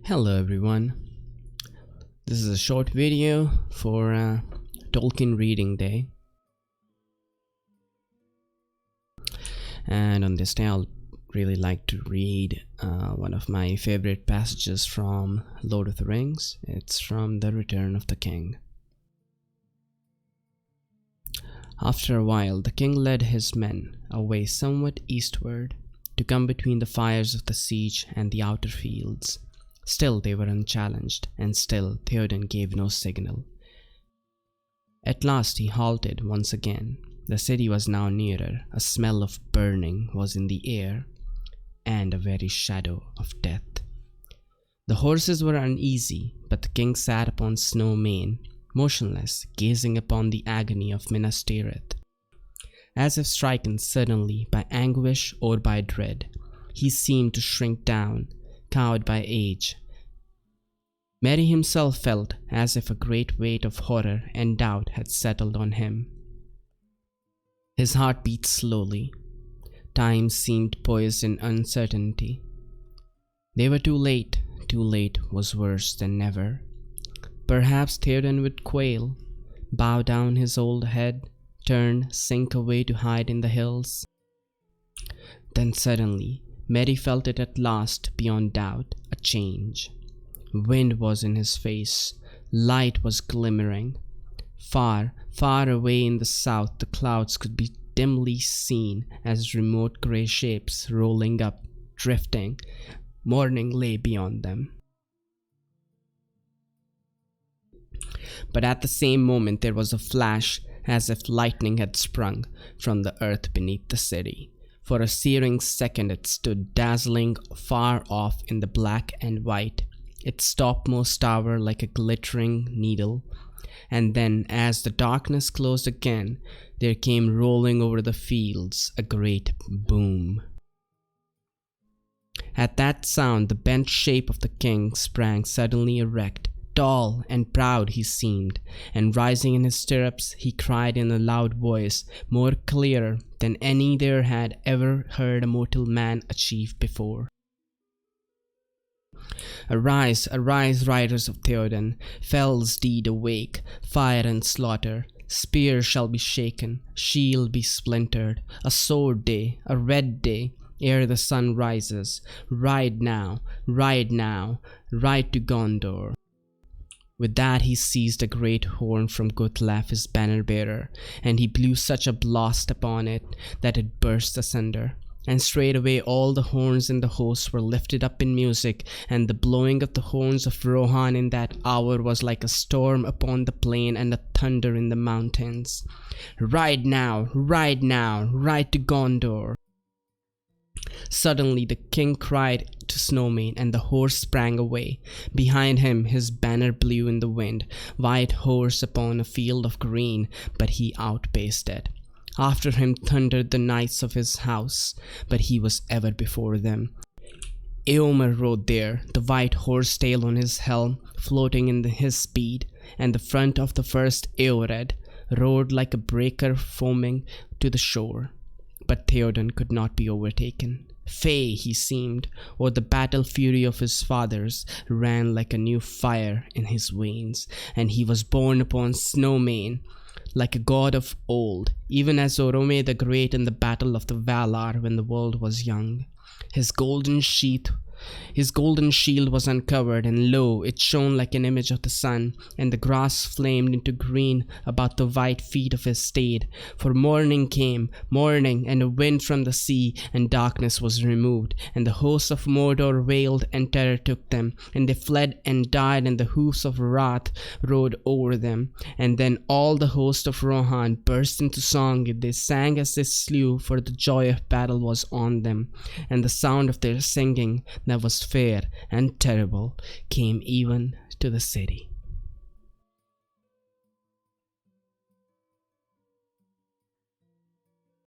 Hello everyone, this is a short video for Tolkien Reading Day, and on this day I'll really like to read one of my favorite passages from Lord of the Rings. It's from The Return of the King. After a while the king led his men away somewhat eastward to come between the fires of the siege and the outer fields. Still they were unchallenged, and still Theoden gave no signal. At last he halted once again. The city was now nearer. A smell of burning was in the air, and a very shadow of death. The horses were uneasy, but the king sat upon Snow Mane, motionless, gazing upon the agony of Minas Tirith. As if stricken suddenly by anguish or by dread, he seemed to shrink down, cowed by age. Merry himself felt as if a great weight of horror and doubt had settled on him. His heart beat slowly. Time seemed poised in uncertainty. They were too late. Too late was worse than never. Perhaps Theoden would quail, bow down his old head, turn, sink away to hide in the hills. Then suddenly, Merry felt it at last, beyond doubt, a change. Wind was in his face, light was glimmering. Far, far away in the south the clouds could be dimly seen as remote grey shapes rolling up, drifting. Morning lay beyond them. But at the same moment there was a flash, as if lightning had sprung from the earth beneath the city. For a searing second it stood dazzling far off in the black and white, its topmost tower like a glittering needle. And then, as the darkness closed again, there came rolling over the fields a great boom. At that sound the bent shape of the king sprang suddenly erect. Tall and proud he seemed, and rising in his stirrups he cried in a loud voice, more clear than any there had ever heard a mortal man achieve before. Arise, arise, riders of Theoden, fell's deed awake, fire and slaughter. Spear shall be shaken, shield be splintered, a sword day, a red day, ere the sun rises. Ride now, ride now, ride to Gondor. With that he seized a great horn from Guthlaf his banner-bearer, and he blew such a blast upon it that it burst asunder. And straightway all the horns in the host were lifted up in music, and the blowing of the horns of Rohan in that hour was like a storm upon the plain and a thunder in the mountains. Ride now, ride now, ride to Gondor. Suddenly the king cried to Snow Mane, and the horse sprang away. Behind him his banner blew in the wind, white horse upon a field of green, but he outpaced it. After him thundered the knights of his house, but he was ever before them. Eomer rode there, the white horse tail on his helm, floating in his speed, and the front of the first Eored roared like a breaker foaming to the shore. But Theoden could not be overtaken. Fey he seemed, or the battle fury of his fathers ran like a new fire in his veins, and he was borne upon Snow Mane like a god of old, even as Orome the Great in the battle of the Valar when the world was young. His golden shield was uncovered, and lo, it shone like an image of the sun, and the grass flamed into green about the white feet of his steed. For morning came, morning, and a wind from the sea, and darkness was removed, and the hosts of Mordor wailed, and terror took them, and they fled and died, and the hoofs of wrath rode over them. And then all the host of Rohan burst into song. They sang as they slew, for the joy of battle was on them, and the sound of their singing that was fair and terrible came even to the city.